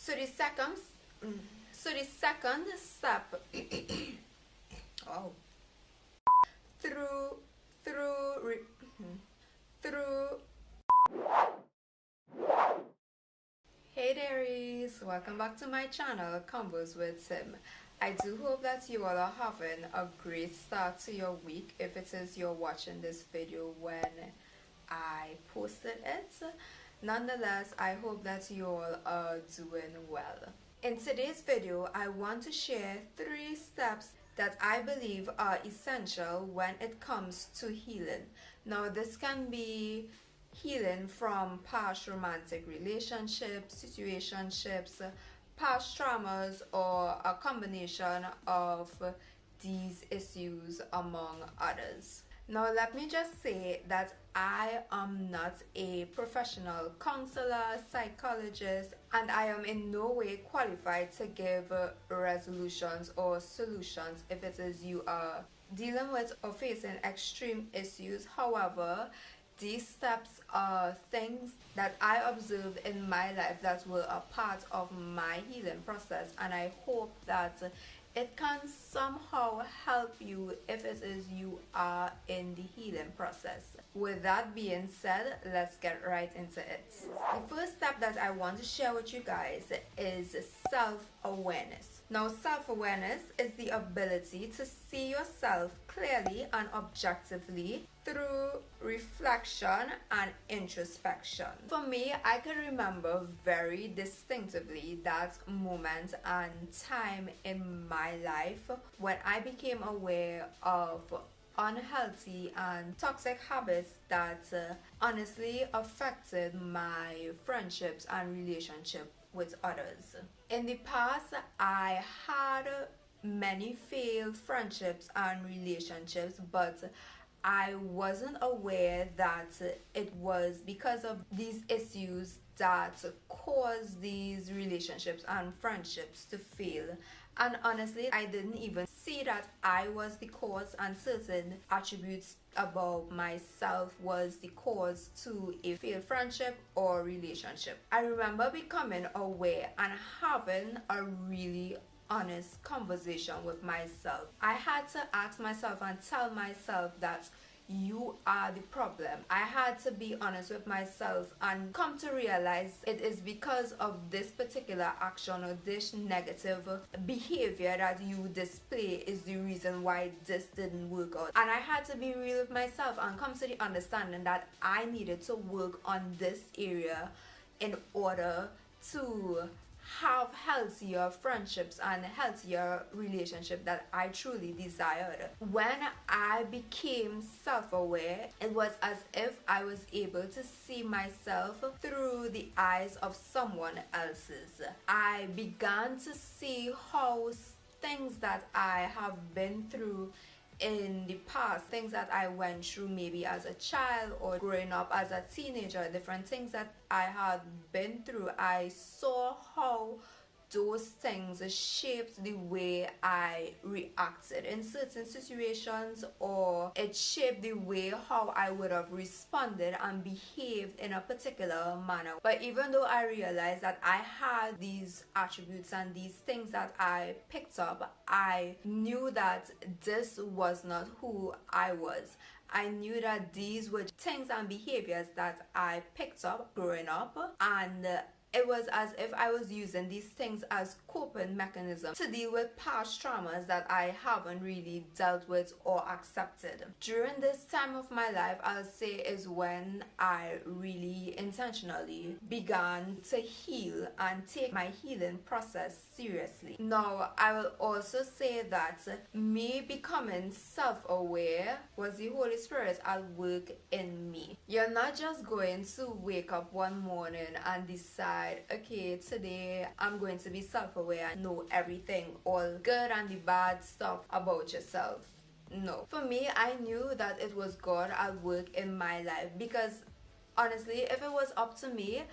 So the second, step, oh, through, through, through. Hey dearies, welcome back to my channel, Convos with Tim. I do hope that you all are having a great start to your week if it is you're watching this video when I posted it. Nonetheless, I hope that you all are doing well. In today's video, I want to share 3 steps that I believe are essential when it comes to healing. Now, this can be healing from past romantic relationships, situationships, past traumas, or a combination of these issues among others. Now let me just say that I am not a professional counselor, psychologist, and I am in no way qualified to give resolutions or solutions if it is you are dealing with or facing extreme issues. However, these steps are things that I observed in my life that were a part of my healing process, and I hope that it can somehow help you if it is you are in the healing process. With that being said, let's get right into it. The first step that I want to share with you guys is self-awareness. Now, self-awareness is the ability to see yourself clearly and objectively through reflection and introspection. For me, I can remember very distinctively that moment and time in my life when I became aware of unhealthy and toxic habits that honestly affected my friendships and relationship with others. In the past, I had many failed friendships and relationships, but I wasn't aware that it was because of these issues that caused these relationships and friendships to fail. And honestly, I didn't even see that I was the cause, and certain attributes about myself was the cause to a failed friendship or relationship. I remember becoming aware and having a really honest conversation with myself. I had to ask myself and tell myself that you are the problem. I had to be honest with myself and come to realize it is because of this particular action or this negative behavior that you display is the reason why this didn't work out. And I had to be real with myself and come to the understanding that I needed to work on this area in order to have healthier friendships and healthier relationship that I truly desired. When I became self-aware, it was as if I was able to see myself through the eyes of someone else's. I began to see how things that I have been through in the past, things that I went through maybe as a child or growing up as a teenager, different things that I had been through, I saw how those things shaped the way I reacted in certain situations, or it shaped the way how I would have responded and behaved in a particular manner. But even though I realized that I had these attributes and these things that I picked up, I knew that this was not who I was. I knew that these were things and behaviors that I picked up growing up, and it was as if I was using these things as coping mechanisms to deal with past traumas that I haven't really dealt with or accepted. During this time of my life, I'll say is when I really intentionally began to heal and take my healing process seriously. Now, I will also say that me becoming self-aware was the Holy Spirit at work in me. You're not just going to wake up one morning and decide, okay, today I'm going to be self-aware and know everything, all good and the bad stuff about yourself. No. For me, I knew that it was God at work in my life, because honestly, if it was up to me,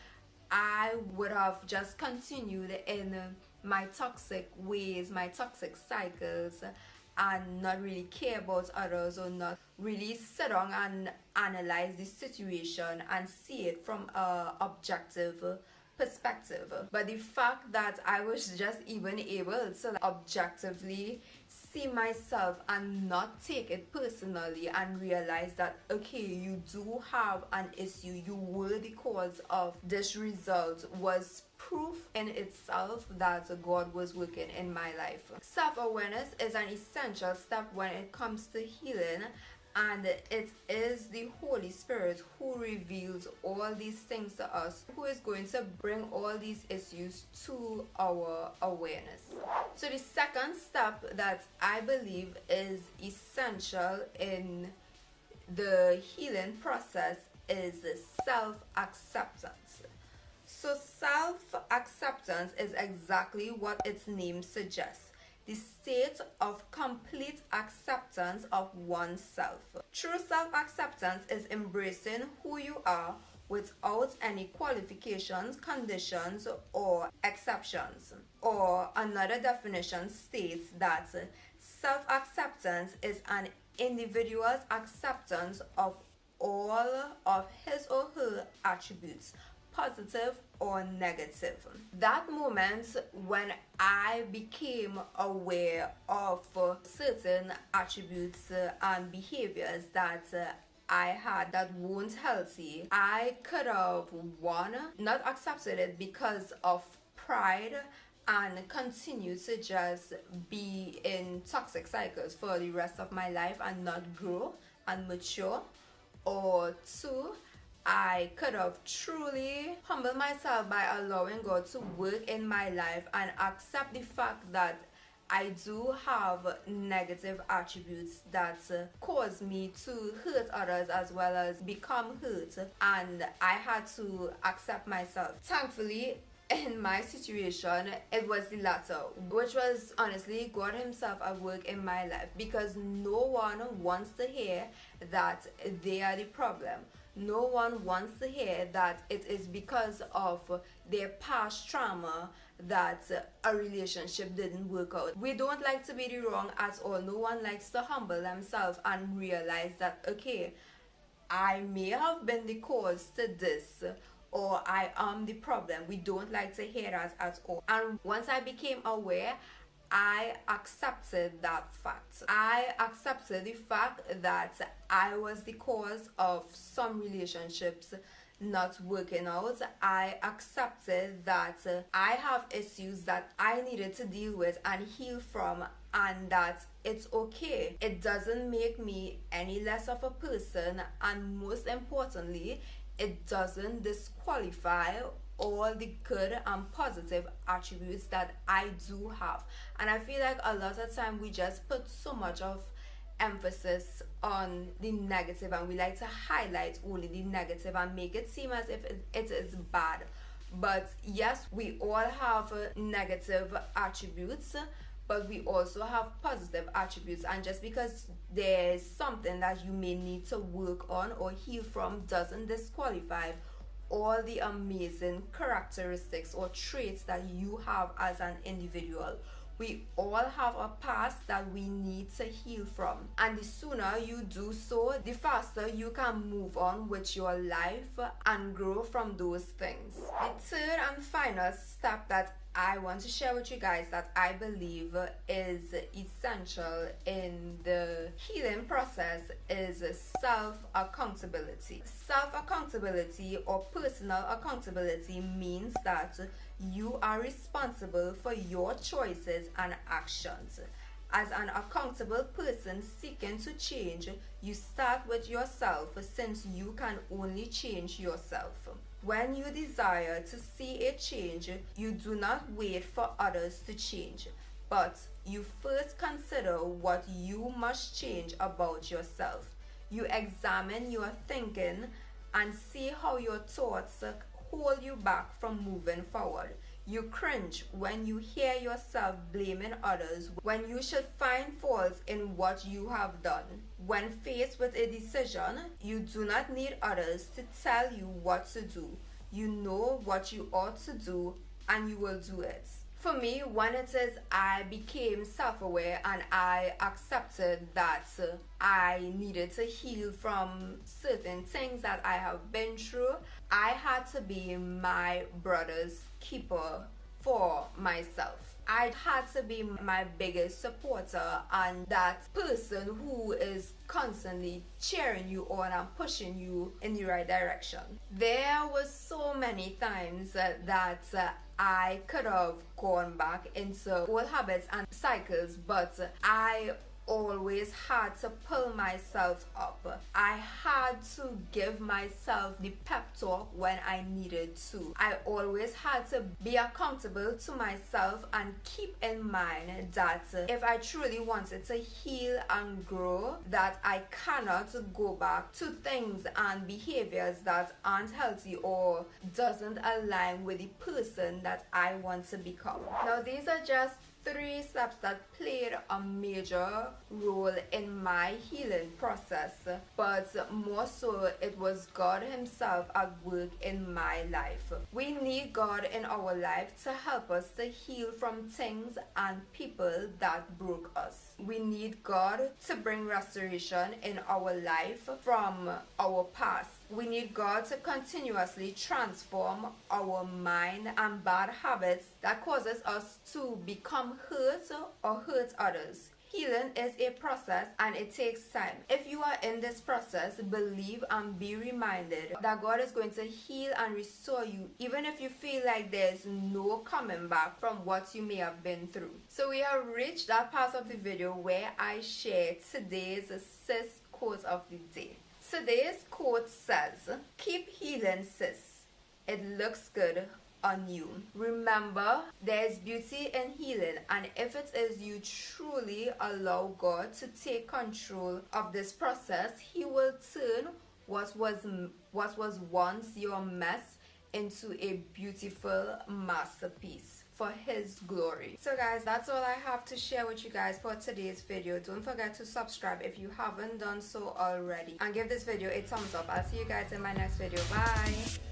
I would have just continued in my toxic ways, my toxic cycles, and not really care about others, or not really sit down and analyze the situation and see it from an objective perspective. But the fact that I was just even able to objectively see myself and not take it personally and realize that okay, you do have an issue, you were the cause of this result, was proof in itself that God was working in my life. Self-awareness is an essential step when it comes to healing, and it is the Holy Spirit who reveals all these things to us, who is going to bring all these issues to our awareness. So the second step that I believe is essential in the healing process is self-acceptance. So self-acceptance is exactly what its name suggests. The state of complete acceptance of oneself. True self-acceptance is embracing who you are without any qualifications, conditions, or exceptions. Or another definition states that self-acceptance is an individual's acceptance of all of his or her attributes, positive or negative. That moment when I became aware of certain attributes and behaviors that I had that weren't healthy, I could have, one, not accepted it because of pride and continue to just be in toxic cycles for the rest of my life and not grow and mature. Or two, I could have truly humbled myself by allowing God to work in my life and accept the fact that I do have negative attributes that cause me to hurt others as well as become hurt, and I had to accept myself. Thankfully, in my situation, it was the latter, which was honestly God himself at work in my life, because no one wants to hear that they are the problem. No one wants to hear that it is because of their past trauma that a relationship didn't work out. We don't like to be the wrong at all. No one likes to humble themselves and realize that okay, I may have been the cause to this, or I am the problem. We don't like to hear that at all. And once I became aware, I accepted that fact. I accepted the fact that I was the cause of some relationships not working out. I accepted that I have issues that I needed to deal with and heal from, and that it's okay. It doesn't make me any less of a person, and most importantly, it doesn't disqualify all the good and positive attributes that I do have. And I feel like a lot of time we just put so much of emphasis on the negative, and we like to highlight only the negative and make it seem as if it is bad. But yes, we all have negative attributes, but we also have positive attributes, and just because there's something that you may need to work on or heal from doesn't disqualify all the amazing characteristics or traits that you have as an individual. We all have a past that we need to heal from, and the sooner you do so, the faster you can move on with your life and grow from those things. The third and final step that I want to share with you guys that I believe is essential in the healing process is self-accountability. Self-accountability or personal accountability means that you are responsible for your choices and actions. As an accountable person seeking to change, you start with yourself, since you can only change yourself. When you desire to see a change, you do not wait for others to change, but you first consider what you must change about yourself. You examine your thinking and see how your thoughts hold you back from moving forward. You cringe when you hear yourself blaming others when you should find faults in what you have done. When faced with a decision, you do not need others to tell you what to do. You know what you ought to do, and you will do it. For me, when it is I became self-aware and I accepted that I needed to heal from certain things that I have been through, I had to be my brother's keeper for myself. I had to be my biggest supporter and that person who is constantly cheering you on and pushing you in the right direction. There was so many times that I could have gone back into old habits and cycles, but I always had to pull myself up. I had to give myself the pep talk when I needed to. I always had to be accountable to myself and keep in mind that if I truly wanted to heal and grow, that I cannot go back to things and behaviors that aren't healthy or doesn't align with the person that I want to become. Now, these are just 3 steps that played a major role in my healing process, but more so it was God himself at work in my life. We need God in our life to help us to heal from things and people that broke us. We need God to bring restoration in our life from our past. We need God to continuously transform our mind and bad habits that causes us to become hurt or hurt others. Healing is a process and it takes time. If you are in this process, believe and be reminded that God is going to heal and restore you, even if you feel like there's no coming back from what you may have been through. So we have reached that part of the video where I share today's sis quote of the day. Today's quote says, "Keep healing, sis. It looks good on you. Remember, there's beauty in healing, and if it is you truly allow God to take control of this process, he will turn what was once your mess into a beautiful masterpiece for his glory." So guys, that's all I have to share with you guys for today's video. Don't forget to subscribe if you haven't done so already, and give this video a thumbs up. I'll see you guys in my next video. Bye.